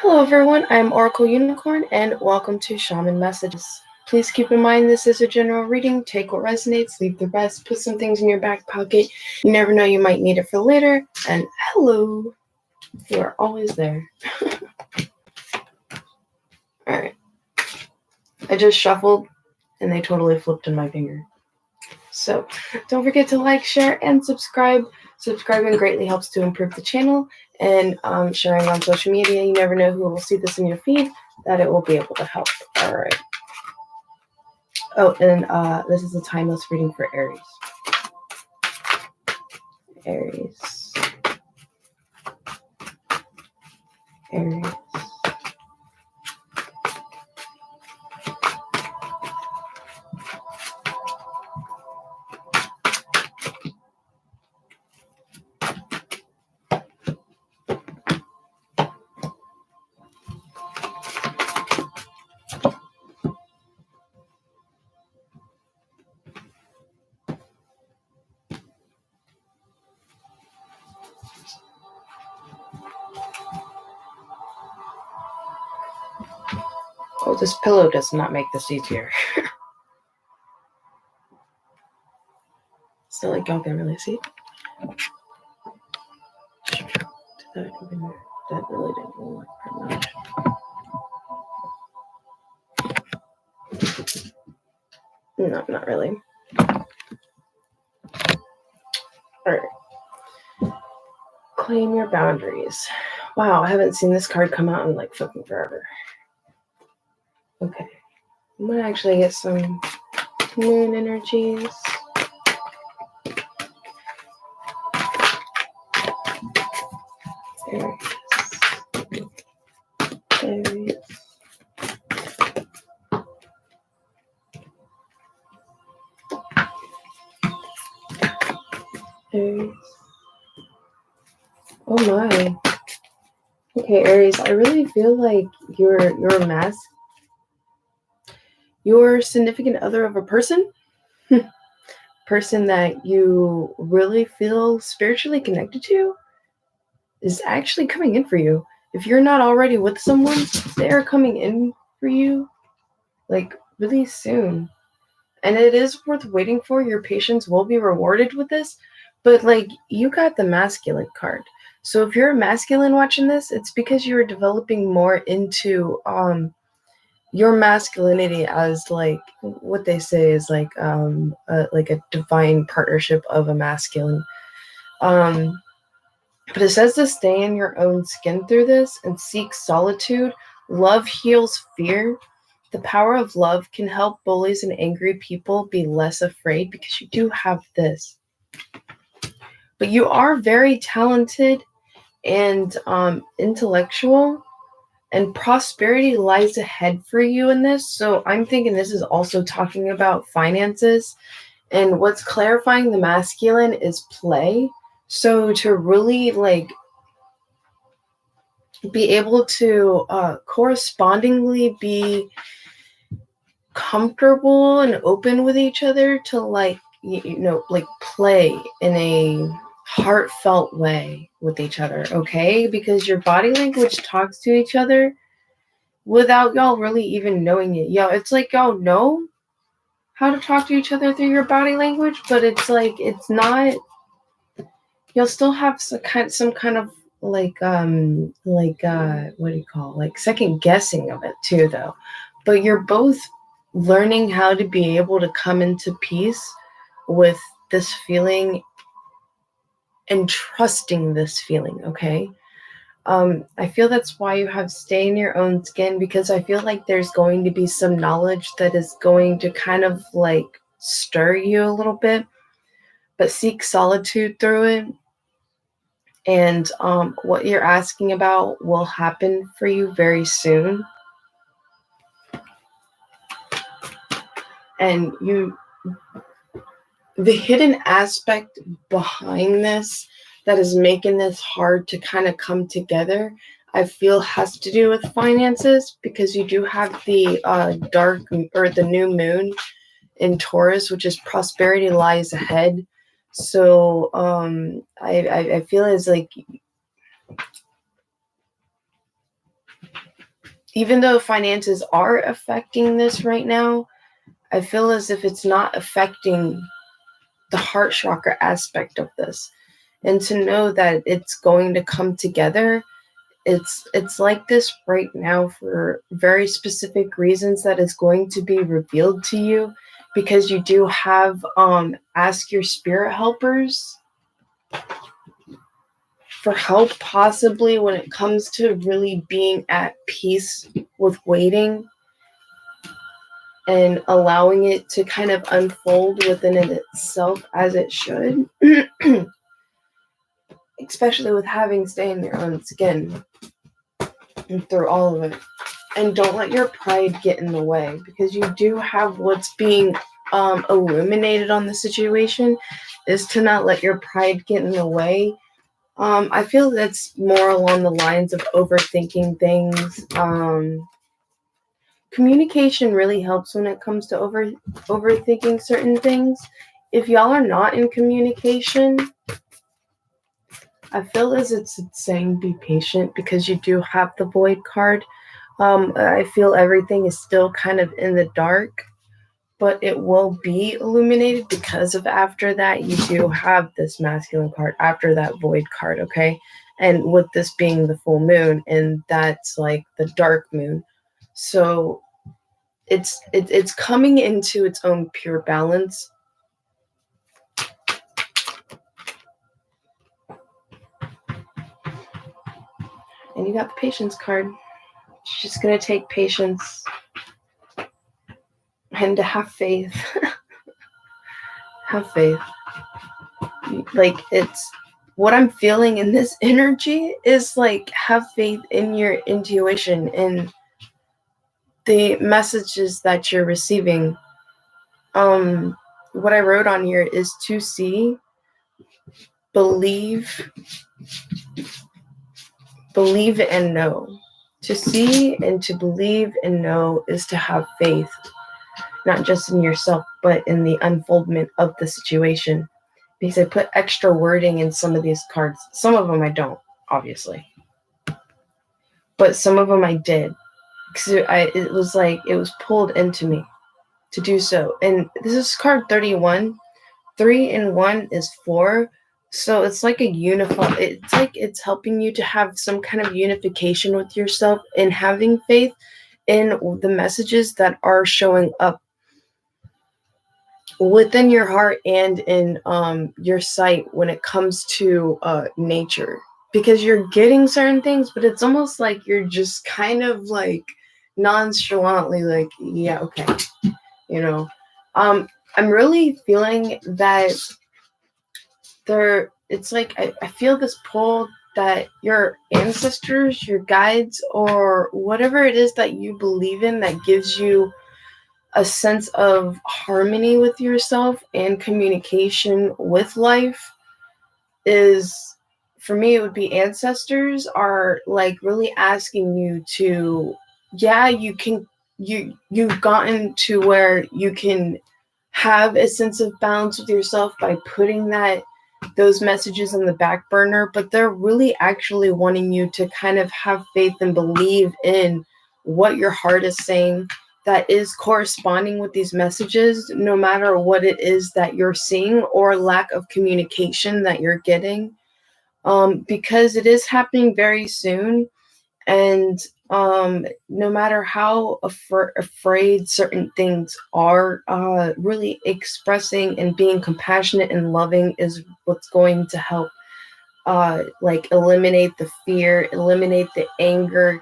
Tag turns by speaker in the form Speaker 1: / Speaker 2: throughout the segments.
Speaker 1: Hello everyone, I'm Oracle Unicorn and welcome to Shaman Messages. Please keep in mind this is a general reading. Take what resonates, leave the rest, put some things in your back pocket. You never know, you might need it for later. And hello, you are always there. Alright, I just shuffled and they totally flipped in my finger. So don't forget to like, share, and subscribe. Subscribing greatly helps to improve the channel, and sharing on social media. You never know who will see this in your feed, that it will be able to help. All right. Oh, and this is a timeless reading for Aries. Aries. Aries. Oh, this pillow does not make this easier. So like y'all can really see. That really didn't work very much. No, not really. Alright. Claim your boundaries. Wow, I haven't seen this card come out in like fucking forever. Okay. I'm gonna actually get some moon energies. Aries. Aries. Aries. Oh my. Okay, Aries, I really feel like your significant other of a person that you really feel spiritually connected to is actually coming in for you. If you're not already with someone, they are coming in for you like really soon. And it is worth waiting for. Your patience will be rewarded with this. But like, you got the masculine card. So if you're a masculine watching this, it's because you're developing more into your masculinity as like what they say is like a divine partnership of a masculine. But it says to stay in your own skin through this and seek solitude. Love heals fear. The power of love can help bullies and angry people be less afraid because you do have this. But you are very talented and intellectual, and prosperity lies ahead for you in this. So I'm thinking this is also talking about finances. And what's clarifying the masculine is play. So to really like be able to correspondingly be comfortable and open with each other to like like play in a heartfelt way with each other, okay? Because your body language talks to each other without y'all really even knowing it. Yeah, it's like y'all know how to talk to each other through your body language, but it's like it's not. You'll still have some kind of like what do you call it? Like second guessing of it too, though. But you're both learning how to be able to come into peace with this feeling and trusting this feeling, okay? I feel that's why you have stay in your own skin, because I feel like there's going to be some knowledge that is going to kind of like stir you a little bit, but seek solitude through it. And what you're asking about will happen for you very soon. And the hidden aspect behind this that is making this hard to kind of come together, I feel has to do with finances, because you do have the dark or the new moon in Taurus, which is prosperity lies ahead. So I feel as like even though finances are affecting this right now, I feel as if it's not affecting the heart chakra aspect of this. And to know that it's going to come together, it's like this right now for very specific reasons that is going to be revealed to you, because you do have ask your spirit helpers for help, possibly when it comes to really being at peace with waiting and allowing it to kind of unfold within itself as it should. Especially with having stay in your own skin and through all of it. And don't let your pride get in the way, because you do have what's being illuminated on the situation is to not let your pride get in the way. I feel that's more along the lines of overthinking things. Communication really helps when it comes to overthinking certain things. If y'all are not in communication, I feel as it's saying be patient, because you do have the void card. I feel everything is still kind of in the dark, but it will be illuminated, because of after that you do have this masculine card after that void card, okay? And with this being the full moon, and that's like the dark moon. So it's coming into its own pure balance. And you got the patience card. It's just going to take patience and to have faith. Have faith. Like, it's what I'm feeling in this energy is like, have faith in your intuition and the messages that you're receiving. What I wrote on here is to see, believe and know. To see and to believe and know is to have faith, not just in yourself, but in the unfoldment of the situation. Because I put extra wording in some of these cards. Some of them I don't, obviously. But some of them I did. Because it was like, it was pulled into me to do so. And this is card 31. 3 and 1 is 4. So it's like a it's like it's helping you to have some kind of unification with yourself and having faith in the messages that are showing up within your heart and in your sight when it comes to nature. Because you're getting certain things, but it's almost like you're just kind of like nonchalantly like, yeah, okay. You know, I'm really feeling that it's like I feel this pull that your ancestors, your guides, or whatever it is that you believe in that gives you a sense of harmony with yourself and communication with life is, for me, it would be ancestors are like really asking you to, yeah, you've gotten to where you can have a sense of balance with yourself by putting those messages on the back burner, but they're really actually wanting you to kind of have faith and believe in what your heart is saying that is corresponding with these messages, no matter what it is that you're seeing or lack of communication that you're getting, because it is happening very soon. And no matter how afraid certain things are, really expressing and being compassionate and loving is what's going to help like eliminate the fear, eliminate the anger.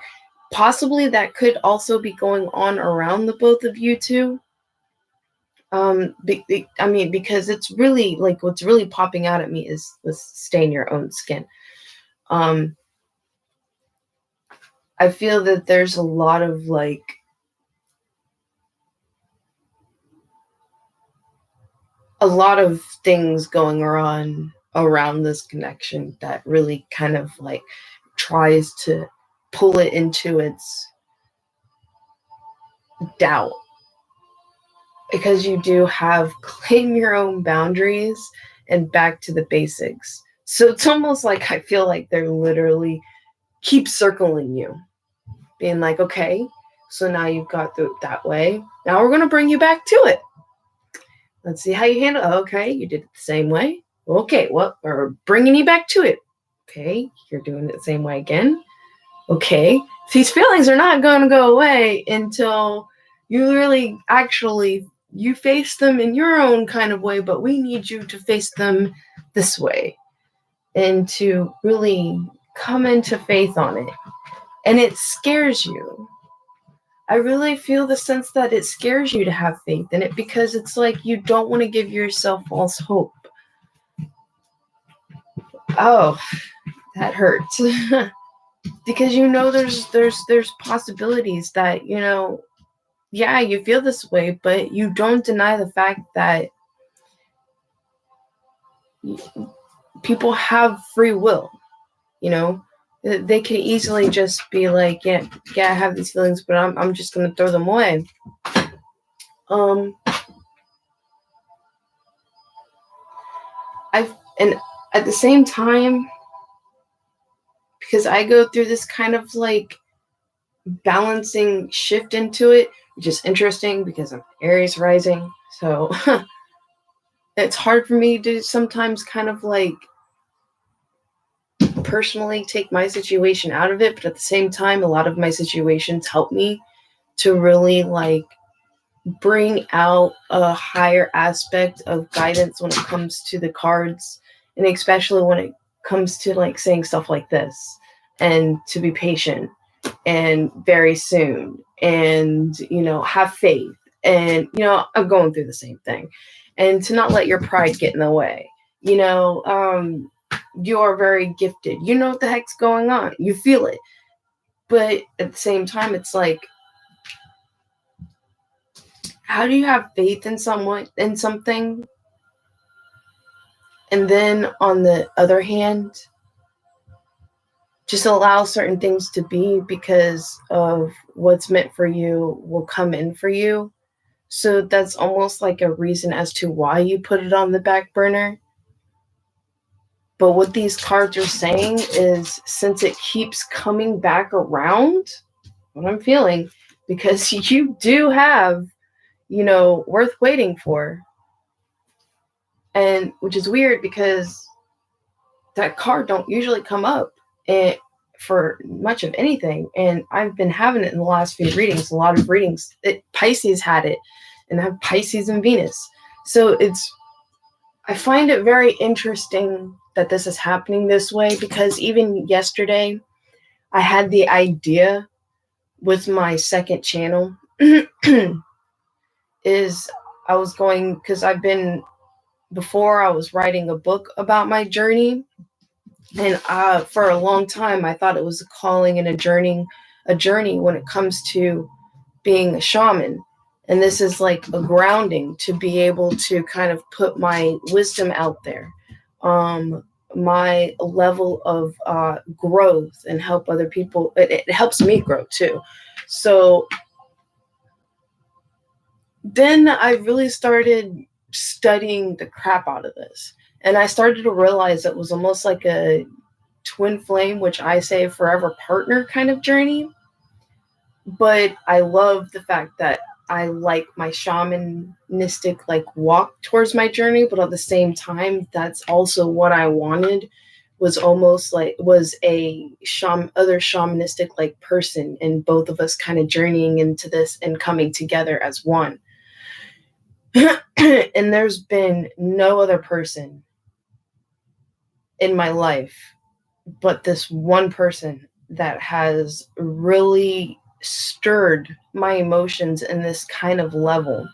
Speaker 1: Possibly that could also be going on around the both of you two. I mean, because it's really like what's really popping out at me is stay in your own skin. I feel that there's a lot of like things going around this connection that really kind of like tries to pull it into its doubt, because you do have claim your own boundaries and back to the basics. So it's almost like I feel like they're literally keep circling you. being like, okay, so now you've got through it that way. Now we're going to bring you back to it. Let's see how you handle it. Okay, you did it the same way. Okay, well, we're bringing you back to it. Okay, you're doing it the same way again. Okay, these feelings are not going to go away until you really actually, you face them in your own kind of way, but we need you to face them this way and to really come into faith on it. And it scares you. I really feel the sense that it scares you to have faith in it because it's like you don't want to give yourself false hope. Oh, that hurts. Because you know there's possibilities that, you know, yeah, you feel this way, but you don't deny the fact that people have free will, you know. They can easily just be like, yeah, I have these feelings, but I'm just gonna throw them away. And at the same time, because I go through this kind of like balancing shift into it, which is interesting because I'm Aries rising, so it's hard for me to sometimes kind of like personally take my situation out of it, but at the same time, a lot of my situations help me to really like bring out a higher aspect of guidance when it comes to the cards, and especially when it comes to like saying stuff like this, and to be patient and very soon, and, you know, have faith, and, you know, I'm going through the same thing, and to not let your pride get in the way. You know, you are very gifted. You know what the heck's going on. You feel it. But at the same time, it's like, how do you have faith in someone, in something, and then on the other hand, just allow certain things to be because of what's meant for you will come in for you. So that's almost like a reason as to why you put it on the back burner. But what these cards are saying is, since it keeps coming back around, what I'm feeling, because you do have, you know, worth waiting for. And which is weird because that card don't usually come up for much of anything. And I've been having it in the last few readings, a lot of readings. Pisces had it, and I have Pisces and Venus. So I find it very interesting that this is happening this way, because even yesterday I had the idea with my second channel is I was going, because before I was writing a book about my journey, and for a long time I thought it was a calling and a journey when it comes to being a shaman. And this is like a grounding to be able to kind of put my wisdom out there, my level of growth, and help other people. It helps me grow too. So then I really started studying the crap out of this. And I started to realize it was almost like a twin flame, which I say forever partner kind of journey. But I love the fact that I like my shamanistic like walk towards my journey, but at the same time, that's also what I wanted, was almost like was a other shamanistic like person, and both of us kind of journeying into this and coming together as one. And there's been no other person in my life but this one person that has really stirred my emotions in this kind of level,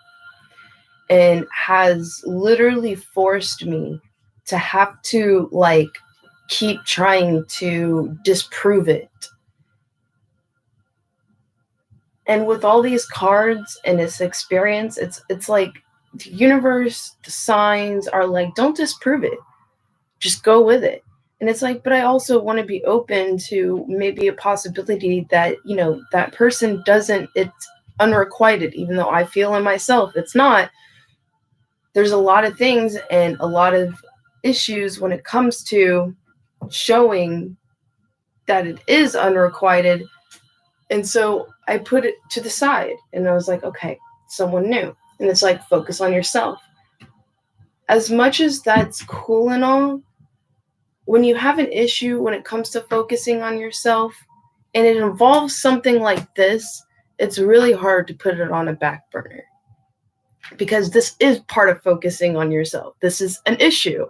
Speaker 1: and has literally forced me to have to like keep trying to disprove it. And with all these cards and this experience, it's like the universe, the signs are like, don't disprove it, just go with it. And it's like, but I also want to be open to maybe a possibility that, you know, that person doesn't, it's unrequited, even though I feel in myself it's not. There's a lot of things and a lot of issues when it comes to showing that it is unrequited, And so I put it to the side and I was like, okay, someone new. And it's like, focus on yourself. As much as that's cool and all, when you have an issue when it comes to focusing on yourself and it involves something like this, it's really hard to put it on a back burner. Because this is part of focusing on yourself. This is an issue,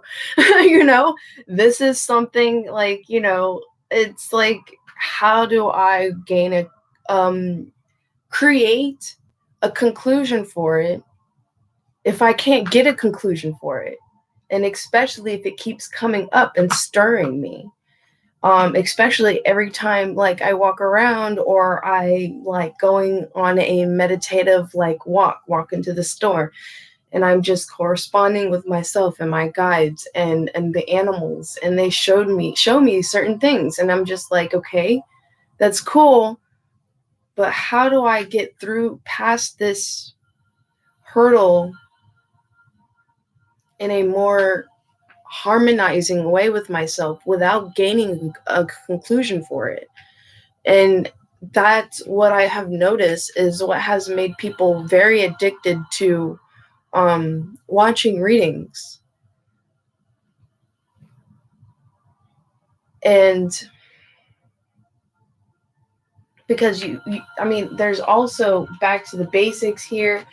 Speaker 1: this is something like, it's like, how do I create a conclusion for it if I can't get a conclusion for it? And especially if it keeps coming up and stirring me. Especially every time like I walk around or I like going on a meditative like walk into the store, and I'm just corresponding with myself and my guides and the animals, and they show me certain things, and I'm just like, okay, that's cool, but how do I get through past this hurdle in a more harmonizing way with myself without gaining a conclusion for it? And that's what I have noticed is what has made people very addicted to watching readings. And because there's also, back to the basics here,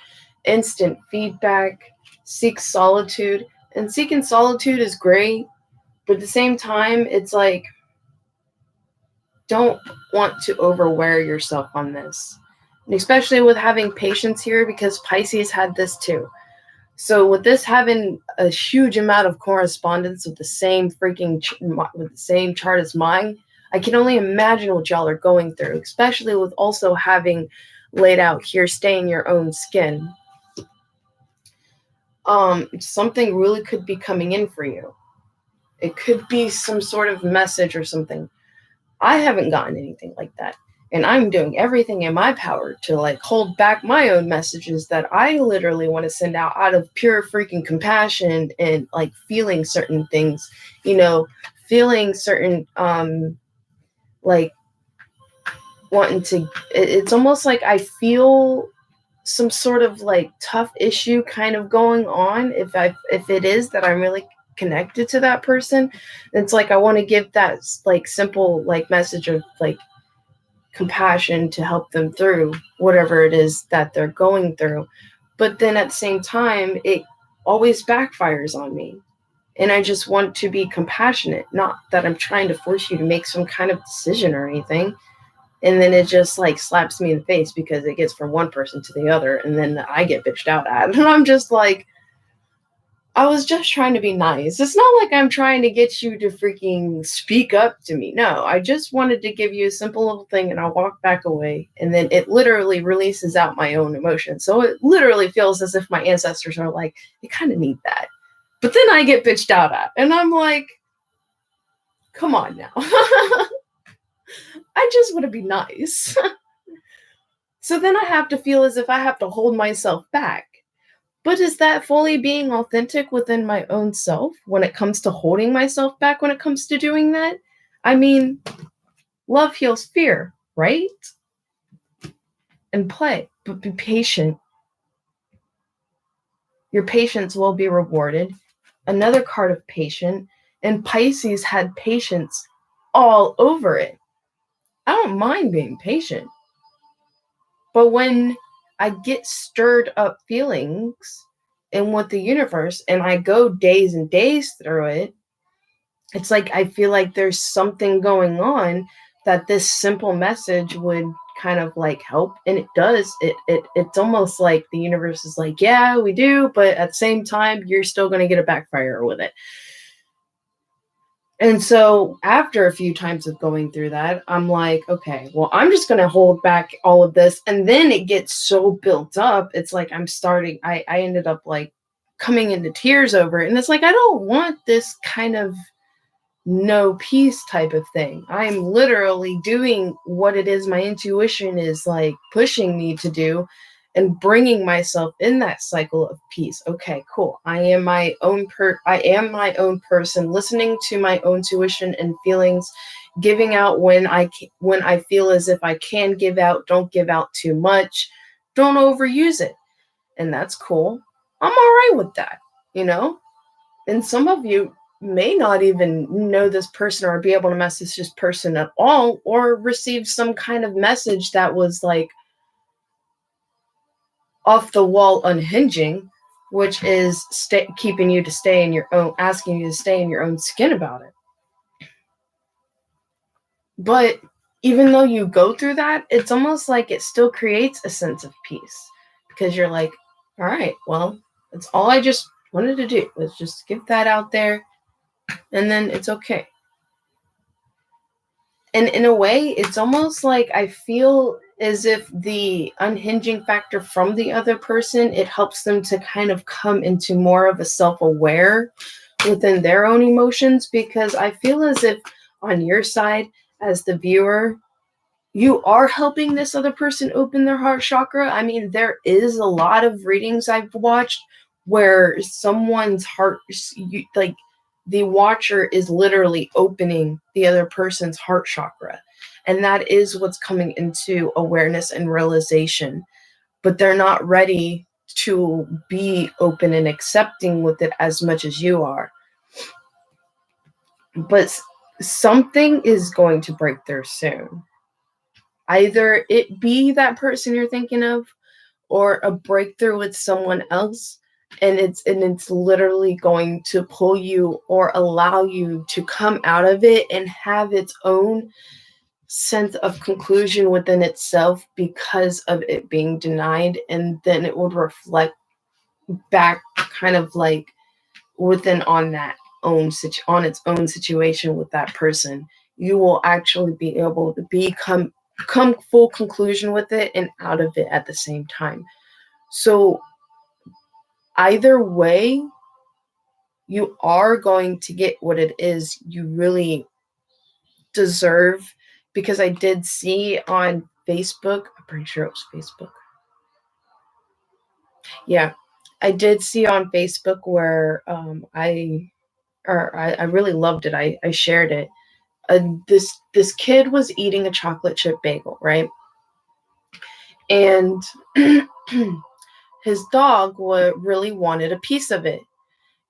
Speaker 1: instant feedback, seek solitude. And seeking solitude is great, but at the same time, it's like, don't want to overwear yourself on this. And especially with having patience here, because Pisces had this too. So with this having a huge amount of correspondence with the same with the same chart as mine, I can only imagine what y'all are going through, especially with also having laid out here, stay in your own skin. Something really could be coming in for you. It could be some sort of message or something. I haven't gotten anything like that. And I'm doing everything in my power to like hold back my own messages that I literally want to send out of pure freaking compassion and like feeling certain things, feeling certain, like wanting to, it's almost like I feel some sort of like tough issue kind of going on. If it is that I'm really connected to that person, it's like I want to give that like simple like message of like compassion to help them through whatever it is that they're going through. But then at the same time, it always backfires on me. And I just want to be compassionate, not that I'm trying to force you to make some kind of decision or anything. And then it just like slaps me in the face because it gets from one person to the other, and then I get bitched out at. And I'm just like, I was just trying to be nice. It's not like I'm trying to get you to freaking speak up to me. No, I just wanted to give you a simple little thing, and I'll walk back away. And then it literally releases out my own emotions. So it literally feels as if my ancestors are like, you kind of need that. But then I get bitched out at. And I'm like, come on now. I just want to be nice. So then I have to feel as if I have to hold myself back. But is that fully being authentic within my own self when it comes to holding myself back when it comes to doing that? I mean, love heals fear, right? And play, but be patient. Your patience will be rewarded. Another card of patient, and Pisces had patience all over it. I don't mind being patient. But when I get stirred up feelings in with the universe and I go days and days through it, it's like I feel like there's something going on that this simple message would kind of like help. And it does. It's almost like the universe is like, yeah, we do, but at the same time, you're still going to get a backfire with it. And so after a few times of going through that, I'm like, okay, well, I'm just going to hold back all of this. And then it gets so built up. It's like I ended up like coming into tears over it. And it's like, I don't want this kind of no peace type of thing. I'm literally doing what it is my intuition is like pushing me to do, and bringing myself in that cycle of peace. Okay, cool. I am my own person, listening to my own intuition and feelings, giving out when I feel as if I can give out. Don't give out too much. Don't overuse it. And that's cool. I'm all right with that, you know? And some of you may not even know this person or be able to message this person at all, or receive some kind of message that was like off the wall unhinging, which is keeping you to stay in your own, asking you to stay in your own skin about it. But even though you go through that, it's almost like it still creates a sense of peace, because you're like, all right, well, that's all I just wanted to do, was just give that out there, and then it's okay. And in a way, it's almost like I feel as if the unhinging factor from the other person, it helps them to kind of come into more of a self-aware within their own emotions, because I feel as if on your side as the viewer, you are helping this other person open their heart chakra. I mean, there is a lot of readings I've watched where someone's heart, like the watcher is literally opening the other person's heart chakra. And that is what's coming into awareness and realization. But they're not ready to be open and accepting with it as much as you are. But something is going to break through soon. Either it be that person you're thinking of, or a breakthrough with someone else, and it's literally going to pull you or allow you to come out of it and have its own sense of conclusion within itself because of it being denied, and then it would reflect back kind of like within on its own situation with that person. You will actually be able to come full conclusion with it and out of it at the same time. So either way, you are going to get what it is you really deserve. Because I did see on Facebook, I'm pretty sure it was Facebook. Yeah, I did see on Facebook where I really loved it. I shared it. This kid was eating a chocolate chip bagel, right? And his dog really wanted a piece of it,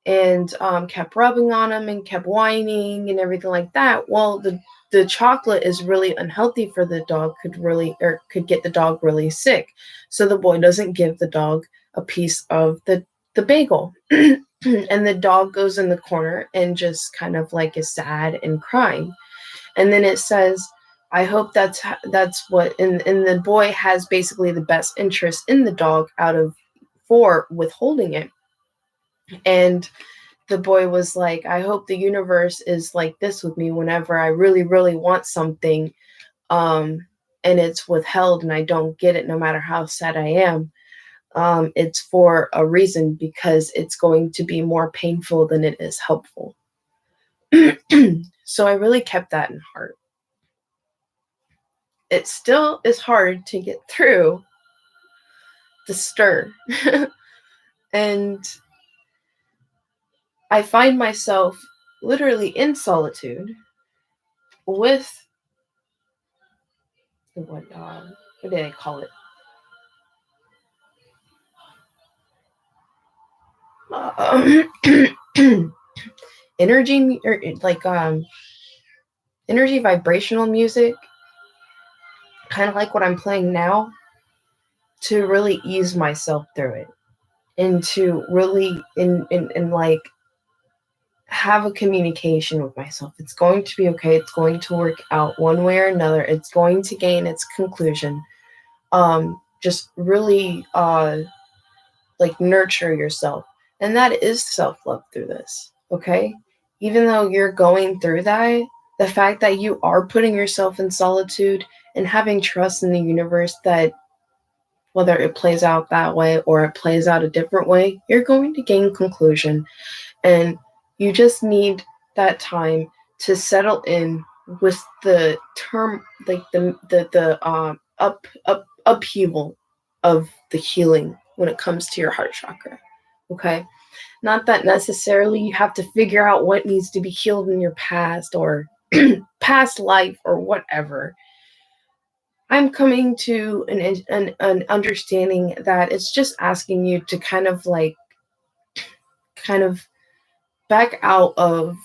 Speaker 1: and kept rubbing on him and kept whining and everything like that. Well, the chocolate is really unhealthy for the dog, could get the dog really sick. So the boy doesn't give the dog a piece of the bagel. And the dog goes in the corner and just kind of like is sad and crying. And then it says, I hope that's what, and the boy has basically the best interest in the dog out of for withholding it. And the boy was like, I hope the universe is like this with me whenever I really, really want something, and it's withheld and I don't get it no matter how sad I am. It's for a reason, because it's going to be more painful than it is helpful. So I really kept that in heart. It still is hard to get through the stir. And I find myself literally in solitude with what did I call it? Energy, or like energy vibrational music, kind of like what I'm playing now, to really ease myself through it, and to really in like have a communication with myself. It's going to be okay. It's going to work out one way or another. It's going to gain its conclusion. Just really like nurture yourself. And that is self-love through this. Okay? Even though you're going through that, the fact that you are putting yourself in solitude and having trust in the universe that whether it plays out that way or it plays out a different way, you're going to gain conclusion. And you just need that time to settle in with the term, like the upheaval of the healing when it comes to your heart chakra. Okay, not that necessarily you have to figure out what needs to be healed in your past, or past life or whatever. I'm coming to an understanding that it's just asking you to kind of back out of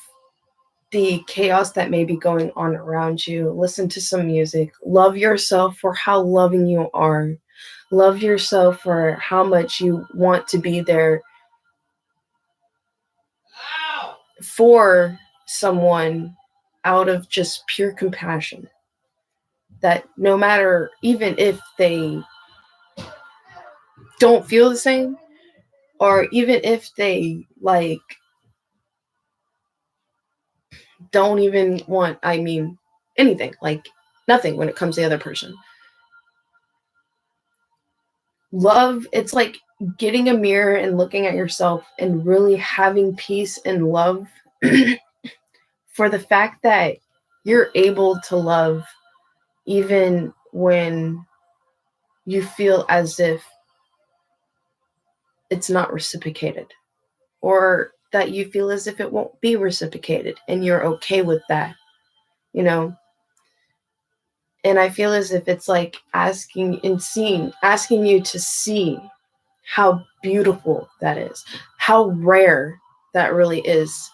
Speaker 1: the chaos that may be going on around you. Listen to some music. Love yourself for how loving you are. Love yourself for how much you want to be there for someone out of just pure compassion. That no matter, even if they don't feel the same, or even if they don't even want, anything, nothing when it comes to the other person. Love, it's like getting a mirror and looking at yourself and really having peace and love for the fact that you're able to love even when you feel as if it's not reciprocated, or that you feel as if it won't be reciprocated, and you're okay with that, you know? And I feel as if it's like asking you to see how beautiful that is, how rare that really is.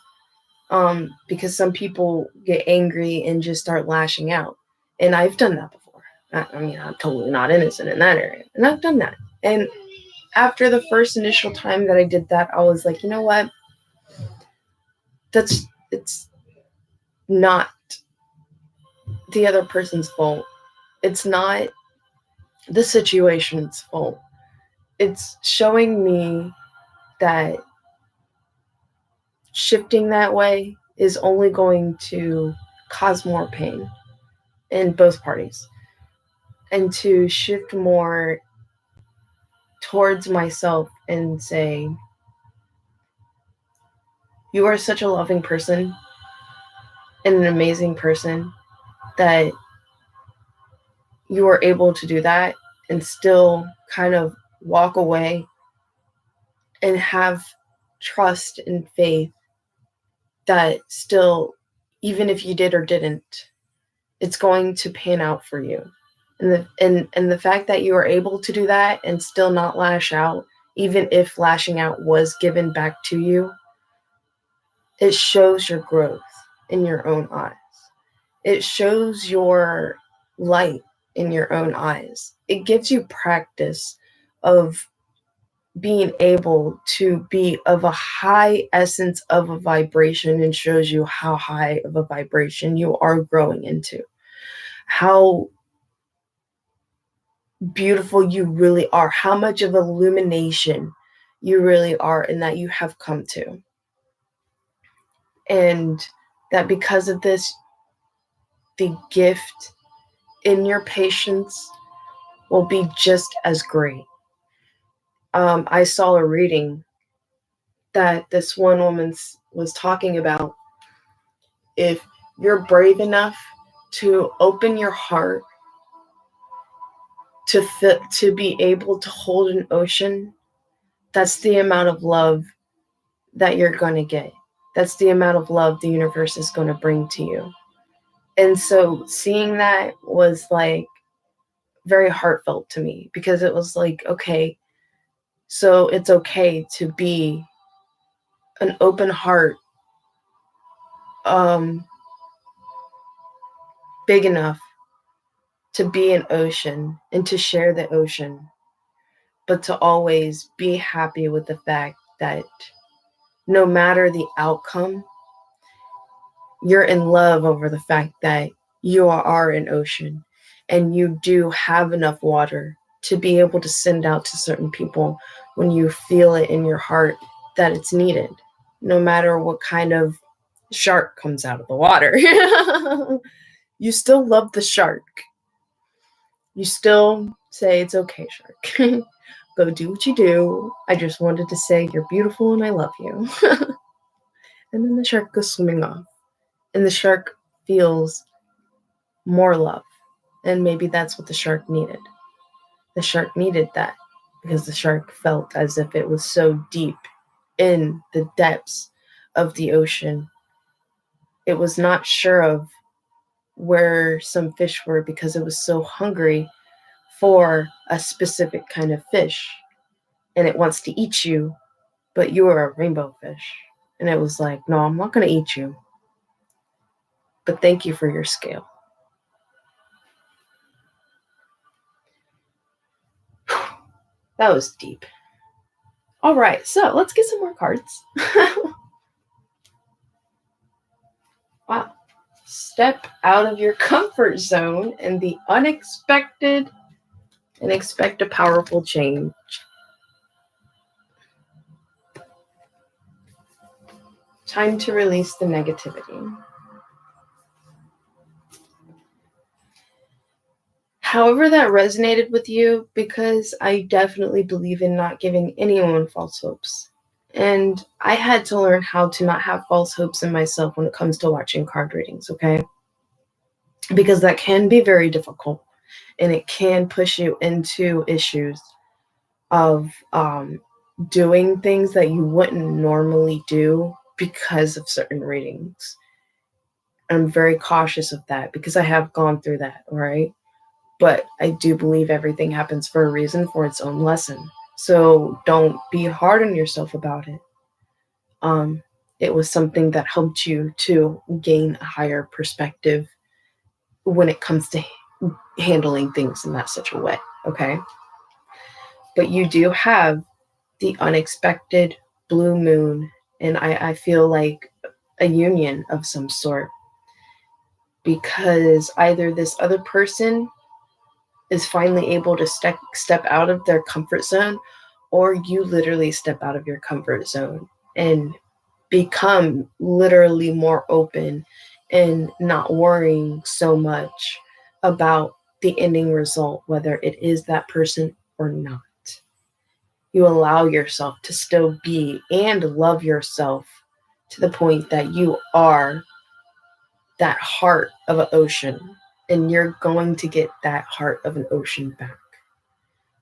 Speaker 1: Because some people get angry and just start lashing out. And I've done that before. I'm totally not innocent in that area. And I've done that. And after the first initial time that I did that, I was like, you know what? It's not the other person's fault. It's not the situation's fault. It's showing me that shifting that way is only going to cause more pain in both parties. And to shift more towards myself and say, you are such a loving person and an amazing person that you are able to do that and still kind of walk away and have trust and faith that still, even if you did or didn't, it's going to pan out for you. And the fact that you are able to do that and still not lash out, even if lashing out was given back to you, it shows your growth in your own eyes. It shows your light in your own eyes. It gives you practice of being able to be of a high essence of a vibration, and shows you how high of a vibration you are growing into. How beautiful you really are, how much of illumination you really are, and that you have come to. And that because of this, the gift in your patience will be just as great. I saw a reading that this one woman was talking about. If you're brave enough to open your heart to be able to hold an ocean, that's the amount of love that you're going to get. That's the amount of love the universe is going to bring to you. And so seeing that was very heartfelt to me, because it was like, okay, so it's okay to be an open heart, big enough to be an ocean and to share the ocean, but to always be happy with the fact that no matter the outcome, you're in love over the fact that you are an ocean and you do have enough water to be able to send out to certain people when you feel it in your heart that it's needed, no matter what kind of shark comes out of the water. You still love the shark. You still say, it's okay, shark. Go do what you do. I just wanted to say you're beautiful and I love you. And then the shark goes swimming off. And the shark feels more love. And maybe that's what the shark needed. The shark needed that because the shark felt as if it was so deep in the depths of the ocean. It was not sure of where some fish were because it was so hungry for a specific kind of fish, and it wants to eat you, but you are a rainbow fish. And it was like, no, I'm not going to eat you, but thank you for your scale. That was deep. All right, so let's get some more cards. Wow. Step out of your comfort zone and the unexpected and expect a powerful change. Time to release the negativity. However that resonated with you, because I definitely believe in not giving anyone false hopes. And I had to learn how to not have false hopes in myself when it comes to watching card readings, okay? Because that can be very difficult, and it can push you into issues of doing things that you wouldn't normally do because of certain readings. I'm very cautious of that because I have gone through that, all right? But I do believe everything happens for a reason, for its own lesson. So don't be hard on yourself about it. It was something that helped you to gain a higher perspective when it comes to handling things in that such a way, okay? But you do have the unexpected blue moon, and I feel like a union of some sort, because either this other person is finally able to step out of their comfort zone, or you literally step out of your comfort zone and become literally more open and not worrying so much about the ending result, whether it is that person or not. You allow yourself to still be and love yourself to the point that you are that heart of an ocean, and you're going to get that heart of an ocean back,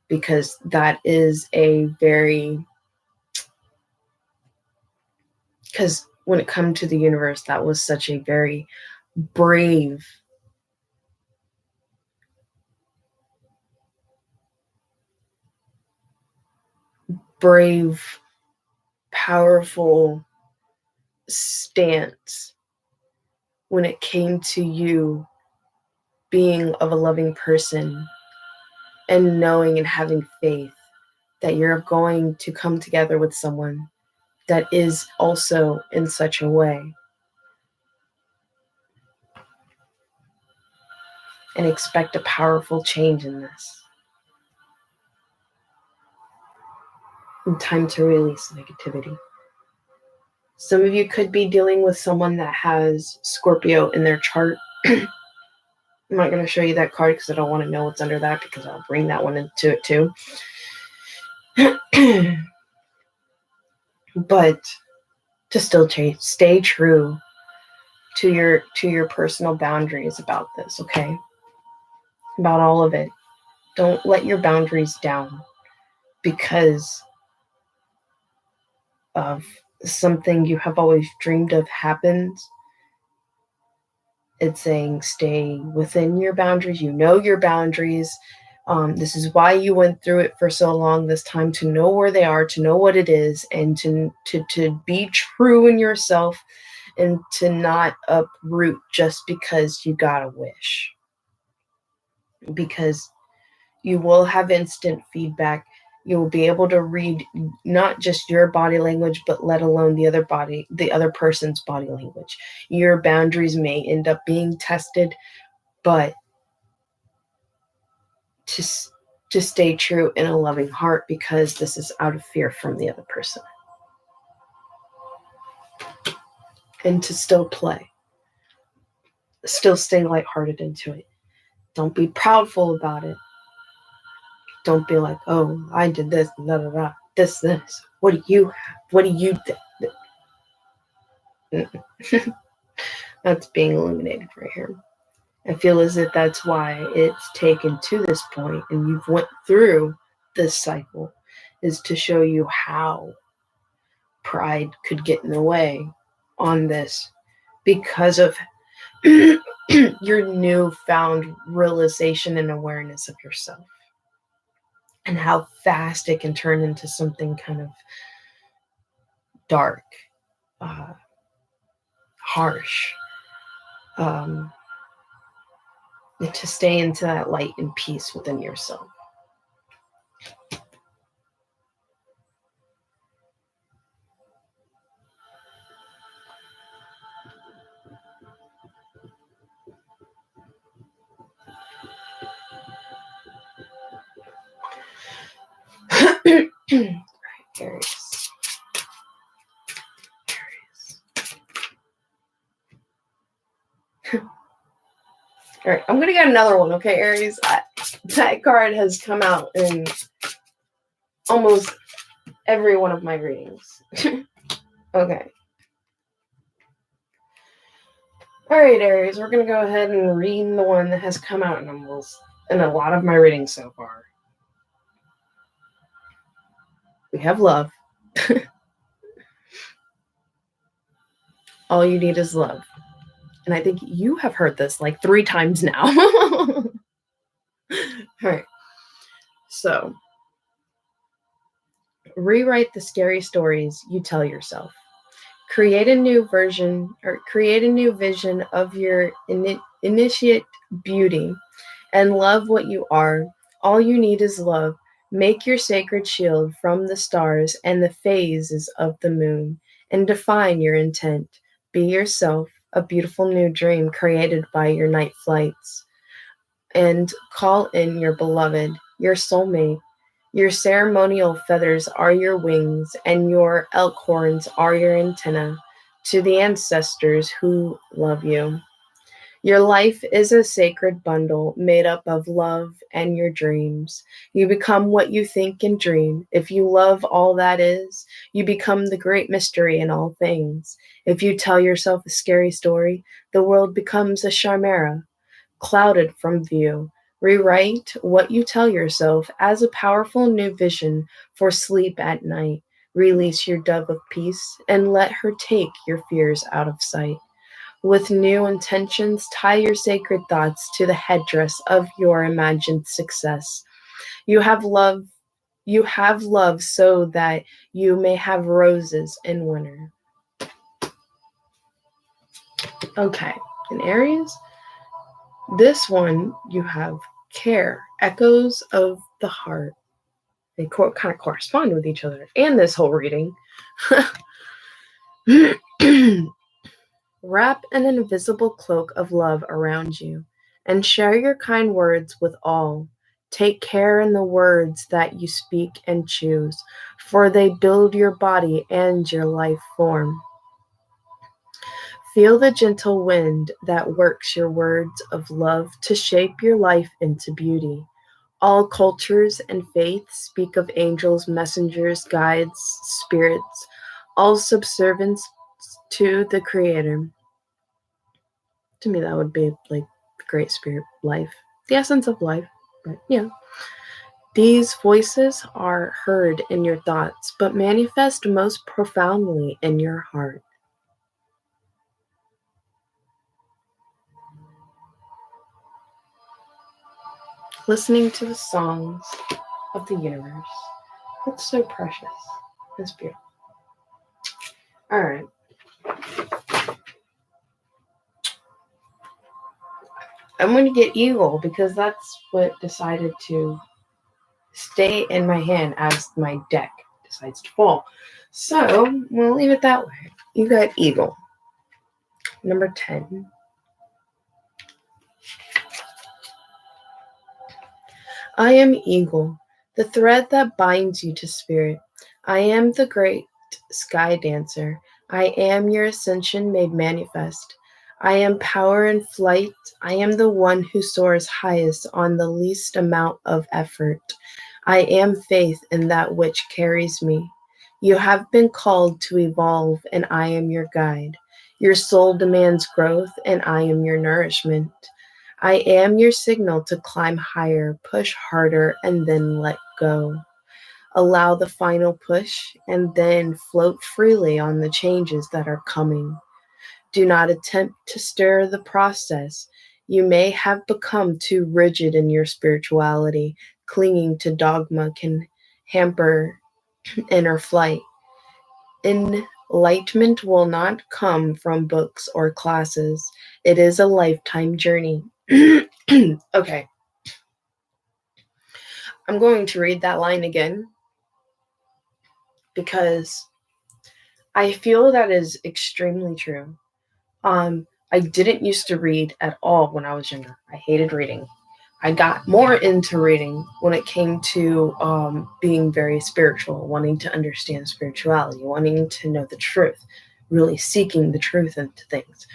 Speaker 1: because that is a very, because when it comes to the universe, that was such a very brave powerful stance when it came to you being of a loving person and knowing and having faith that you're going to come together with someone that is also in such a way, and expect a powerful change in this. And time to release negativity. Some of you could be dealing with someone that has Scorpio in their chart. I'm not going to show you that card because I don't want to know what's under that, because I'll bring that one into it too. But to still stay true to your personal boundaries about this, okay? About all of it. Don't let your boundaries down because of something you have always dreamed of happens. It's saying stay within your boundaries. You know your boundaries. This is why you went through it for so long this time, to know where they are, to know what it is, and to be true in yourself, and to not uproot just because you got a wish. Because you will have instant feedback. You will be able to read not just your body language, but let alone the other person's body language. Your boundaries may end up being tested, but to stay true in a loving heart, because this is out of fear from the other person. And to still play. Still stay lighthearted into it. Don't be proudful about it. Don't be like, oh, I did this, blah, blah, blah. This. What do you have? What do you think? That's being eliminated right here. I feel as if that's why it's taken to this point and you've went through this cycle, is to show you how pride could get in the way on this, because of your newfound realization and awareness of yourself, and how fast it can turn into something kind of dark, uh, harsh. Um, to stay into that light and peace within yourself. Right, Aries. All right, I'm gonna get another one, okay, Aries? That card has come out in almost every one of my readings. Okay. All right, Aries, we're gonna go ahead and read the one that has come out in a lot of my readings so far. We have love. All you need is love. And I think you have heard this like 3 times now. All right. So, rewrite the scary stories you tell yourself. Create a new vision of your initiate beauty and love what you are. All you need is love. Make your sacred shield from the stars and the phases of the moon and define your intent. Be yourself, a beautiful new dream created by your night flights. And call in your beloved, your soulmate. Your ceremonial feathers are your wings, and your elk horns are your antenna to the ancestors who love you. Your life is a sacred bundle made up of love and your dreams. You become what you think and dream. If you love all that is, you become the great mystery in all things. If you tell yourself a scary story, the world becomes a chimera, clouded from view. Rewrite what you tell yourself as a powerful new vision for sleep at night. Release your dove of peace and let her take your fears out of sight. With new intentions, tie your sacred thoughts to the headdress of your imagined success. You have love. You have love so that you may have roses in winter. Okay, in Aries, this one you have care, echoes of the heart. They kind of correspond with each other. And this whole reading. Wrap an invisible cloak of love around you and share your kind words with all. Take care in the words that you speak and choose, for they build your body and your life form. Feel the gentle wind that works your words of love to shape your life into beauty. All cultures and faiths speak of angels, messengers, guides, spirits, all subservience to the Creator. To me, that would be like the Great Spirit, life, the essence of life. But yeah, these voices are heard in your thoughts, but manifest most profoundly in your heart. Listening to the songs of the universe. It's so precious. It's beautiful. All right. I'm going to get Eagle because that's what decided to stay in my hand as my deck decides to fall. So we'll leave it that way. You got Eagle. Number 10. I am Eagle, the thread that binds you to spirit. I am the great sky dancer. I am your ascension made manifest. I am power in flight. I am the one who soars highest on the least amount of effort. I am faith in that which carries me. You have been called to evolve, and I am your guide. Your soul demands growth, and I am your nourishment. I am your signal to climb higher, push harder, and then let go. Allow the final push, and then float freely on the changes that are coming. Do not attempt to stir the process. You may have become too rigid in your spirituality. Clinging to dogma can hamper inner flight. Enlightenment will not come from books or classes. It is a lifetime journey. Okay. I'm going to read that line again because I feel that is extremely true. I didn't used to read at all when I was younger. I hated reading. I got more into reading when it came to being very spiritual, wanting to understand spirituality, wanting to know the truth, really seeking the truth into things.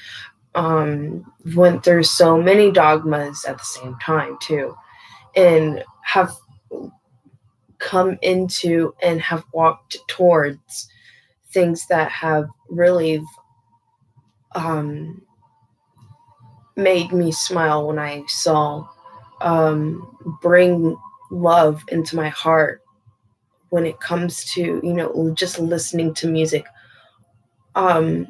Speaker 1: When there's so many dogmas at the same time too, and have come into and have walked towards things that have really made me smile when I saw bring love into my heart when it comes to, you know, just listening to music, and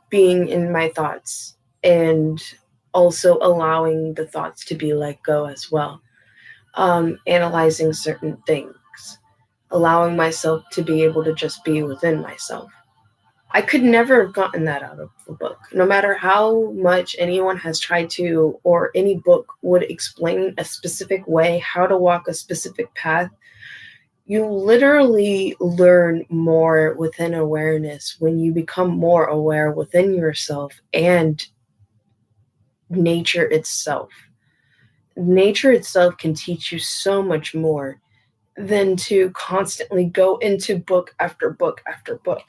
Speaker 1: being in my thoughts, and also allowing the thoughts to be let go as well, analyzing certain things, allowing myself to be able to just be within myself. I could never have gotten that out of the book. No matter how much anyone has tried to, or any book would explain a specific way, how to walk a specific path, you literally learn more within awareness when you become more aware within yourself and nature itself. Nature itself can teach you so much more than to constantly go into book after book after book.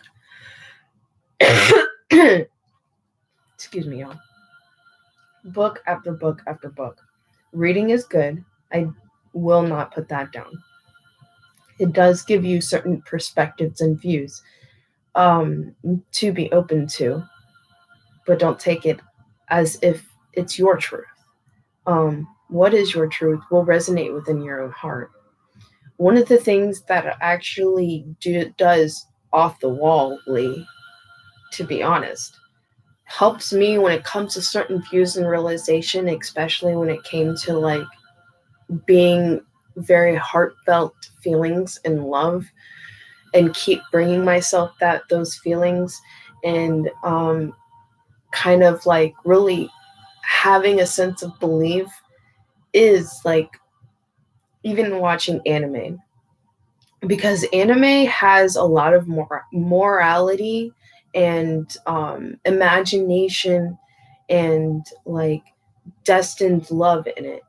Speaker 1: Excuse me, y'all. Book after book after book. Reading is good. I will not put that down. It does give you certain perspectives and views to be open to, but don't take it as if it's your truth. What is your truth will resonate within your own heart. One of the things that actually does off the wall-ly, to be honest, helps me when it comes to certain views and realization, especially when it came to like being very heartfelt feelings and love, and keep bringing myself those feelings, and kind of like really having a sense of belief, is like even watching anime, because anime has a lot of morality and imagination and like destined love in it.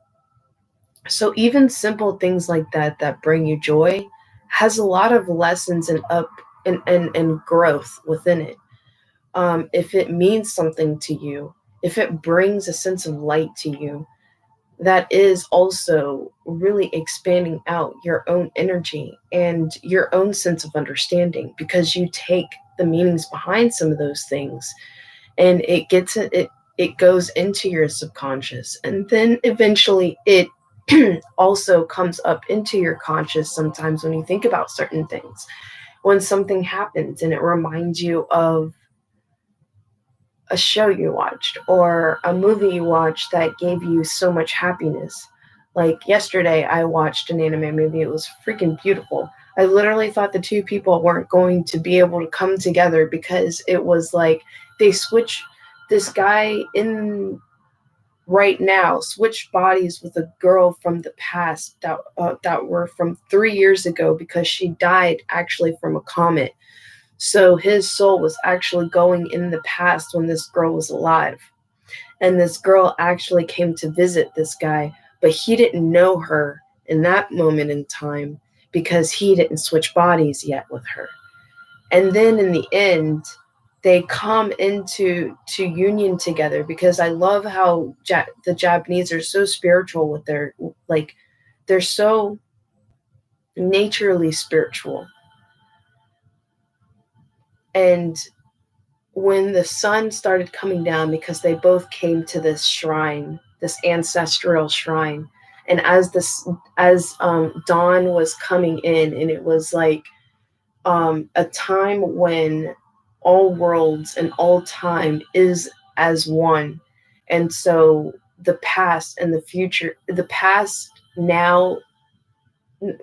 Speaker 1: So even simple things like that bring you joy has a lot of lessons and and growth within it. If it means something to you, if it brings a sense of light to you, that is also really expanding out your own energy and your own sense of understanding, because you take the meanings behind some of those things, and it goes into your subconscious, and then eventually it also comes up into your conscious sometimes when you think about certain things, when something happens and it reminds you of a show you watched or a movie you watched that gave you so much happiness. Like yesterday, I watched an anime movie. It was freaking beautiful. I literally thought the two people weren't going to be able to come together, because it was like they switch this guy in right now switched bodies with a girl from the past that were from 3 years ago, because she died actually from a comet. So his soul was actually going in the past when this girl was alive. And this girl actually came to visit this guy, but he didn't know her in that moment in time because he didn't switch bodies yet with her. And then in the end, they come into union together, because I love how the Japanese are so spiritual with their, like, they're so naturally spiritual. And when the sun started coming down, because they both came to this shrine, this ancestral shrine, and as dawn was coming in, and it was like a time when all worlds and all time is as one. And so the past and the future, the past now,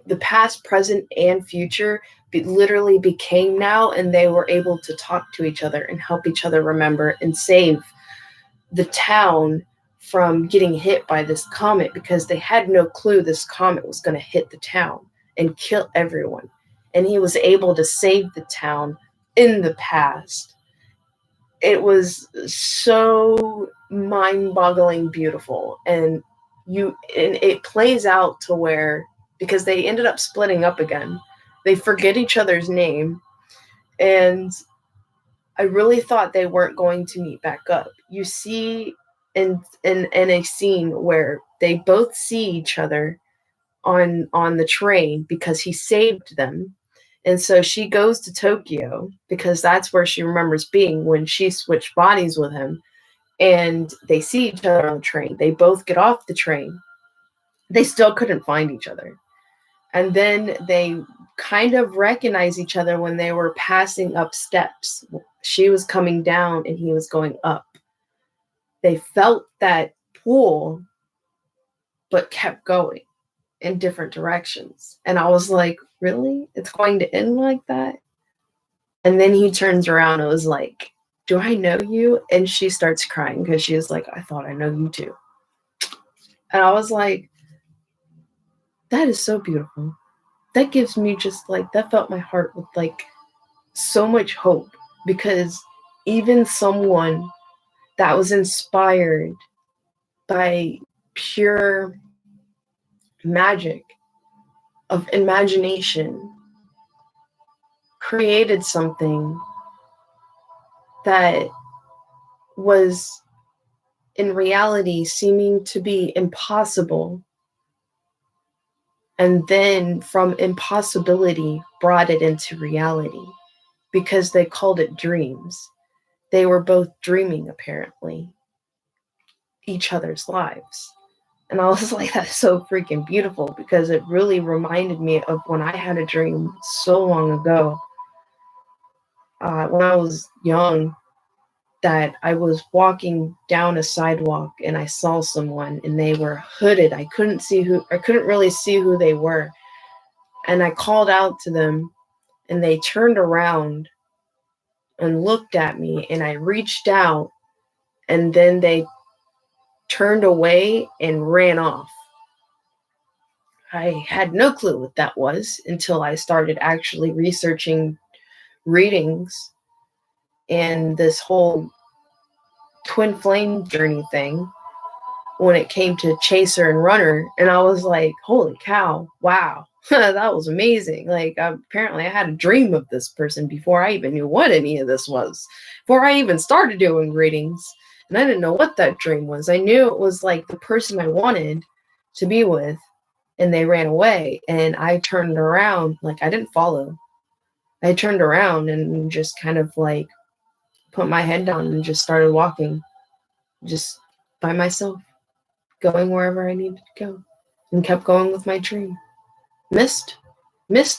Speaker 1: the past, present, and future literally became now, and they were able to talk to each other and help each other remember and save the town from getting hit by this comet, because they had no clue this comet was going to hit the town and kill everyone. And he was able to save the town in the past. It was so mind-boggling beautiful. And it plays out to where, because they ended up splitting up again, they forget each other's name, and I really thought they weren't going to meet back up. You see in a scene where they both see each other on the train because he saved them. And so she goes to Tokyo because that's where she remembers being when she switched bodies with him. And they see each other on the train. They both get off the train. They still couldn't find each other. And then they kind of recognize each other when they were passing up steps. She was coming down and he was going up. They felt that pull, but kept going in different directions. And I was like, really? It's going to end like that? And then he turns around and was like, do I know you? And she starts crying because she was like, I thought I know you too. And I was like, that is so beautiful. That gives me just like, that felt my heart with like so much hope, because even someone that was inspired by pure magic of imagination created something that was in reality seeming to be impossible, and then from impossibility brought it into reality, because they called it dreams. They were both dreaming, apparently, each other's lives. And I was like, that's so freaking beautiful, because it really reminded me of when I had a dream so long ago, when I was young, that I was walking down a sidewalk and I saw someone and they were hooded. I couldn't really see who they were. And I called out to them and they turned around and looked at me, and I reached out, and then they turned away and ran off. I had no clue what that was until I started actually researching readings and this whole twin flame journey thing when it came to chaser and runner. And I was like, holy cow, wow. That was amazing. Like, apparently I had a dream of this person before I even knew what any of this was, before I even started doing readings. And I didn't know what that dream was. I knew it was like the person I wanted to be with, and they ran away. And I turned around, like, I didn't follow. I turned around and just kind of like put my head down and just started walking, just by myself, going wherever I needed to go, and kept going with my dream. Missed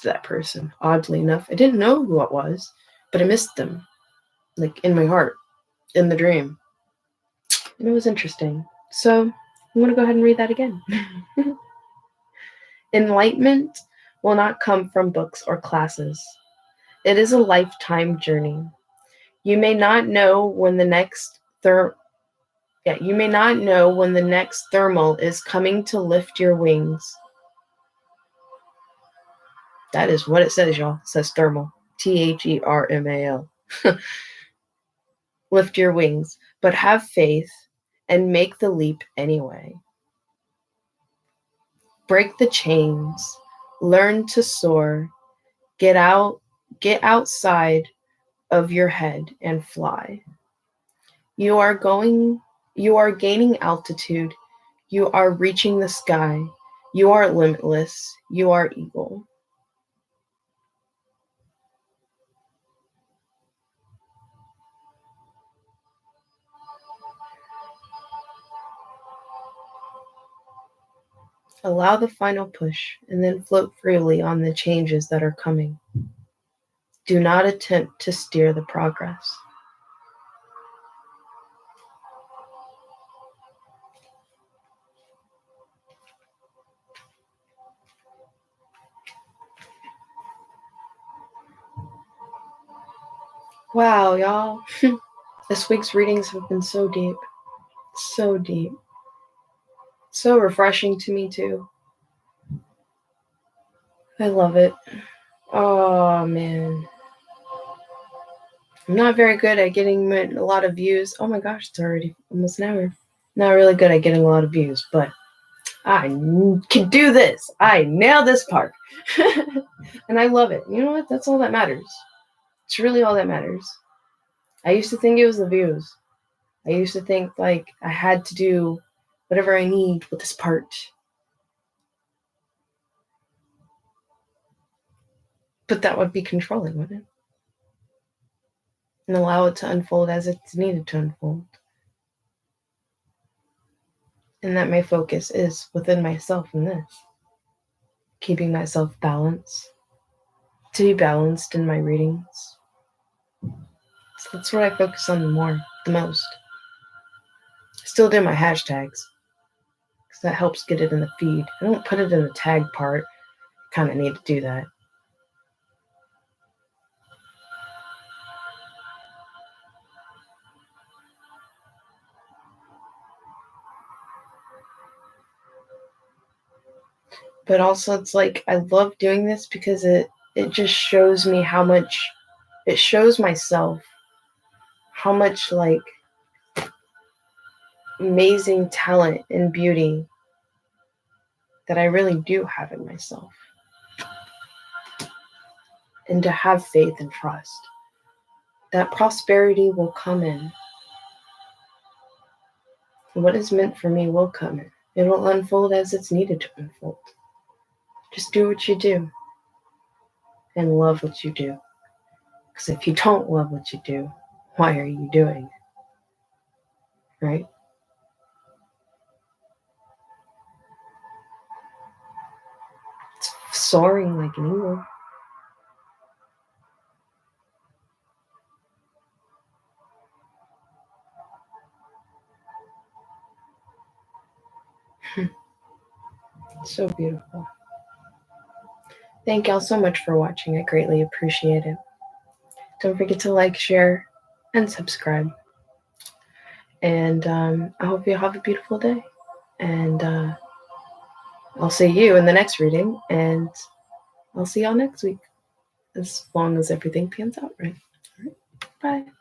Speaker 1: that person, oddly enough. I didn't know who it was, but I missed them, like in my heart, in the dream. And it was interesting. So I'm going to go ahead and read that again. Enlightenment will not come from books or classes. It is a lifetime journey. You may not know when the next you may not know when the next thermal is coming to lift your wings. That is what it says, y'all. It says thermal. THERMAL. Lift your wings, but have faith and make the leap anyway. Break the chains. Learn to soar. Get outside of your head and fly. You are gaining altitude. You are reaching the sky. You are limitless. You are eagle. Allow the final push and then float freely on the changes that are coming. Do not attempt to steer the progress. Wow, y'all. This week's readings have been so deep. So deep. So refreshing to me, too. I love it. Oh, man. I'm not very good at getting a lot of views. Oh my gosh, it's already almost an hour. Not really good at getting a lot of views, but I can do this. I nailed this part. And I love it. You know what? That's all that matters. It's really all that matters. I used to think it was the views. I used to think like I had to do whatever I need with this part. But that would be controlling, wouldn't it? And allow it to unfold as it's needed to unfold. And that my focus is within myself in this. Keeping myself balanced. To be balanced in my readings. So that's what I focus on the most. I still do my hashtags. Because that helps get it in the feed. I don't put it in the tag part. Kind of need to do that. But also it's like I love doing this because it just shows me how much it shows myself how much like amazing talent and beauty that I really do have in myself. And to have faith and trust that prosperity will come in. What is meant for me will come in. It will unfold as it's needed to unfold. Just do what you do and love what you do. Because if you don't love what you do, why are you doing it? Right? It's soaring like an eagle. So beautiful. Thank y'all so much for watching. I greatly appreciate it. Don't forget to like, share, and subscribe. And I hope you have a beautiful day. And I'll see you in the next reading. And I'll see y'all next week. As long as everything pans out right. All right. Bye.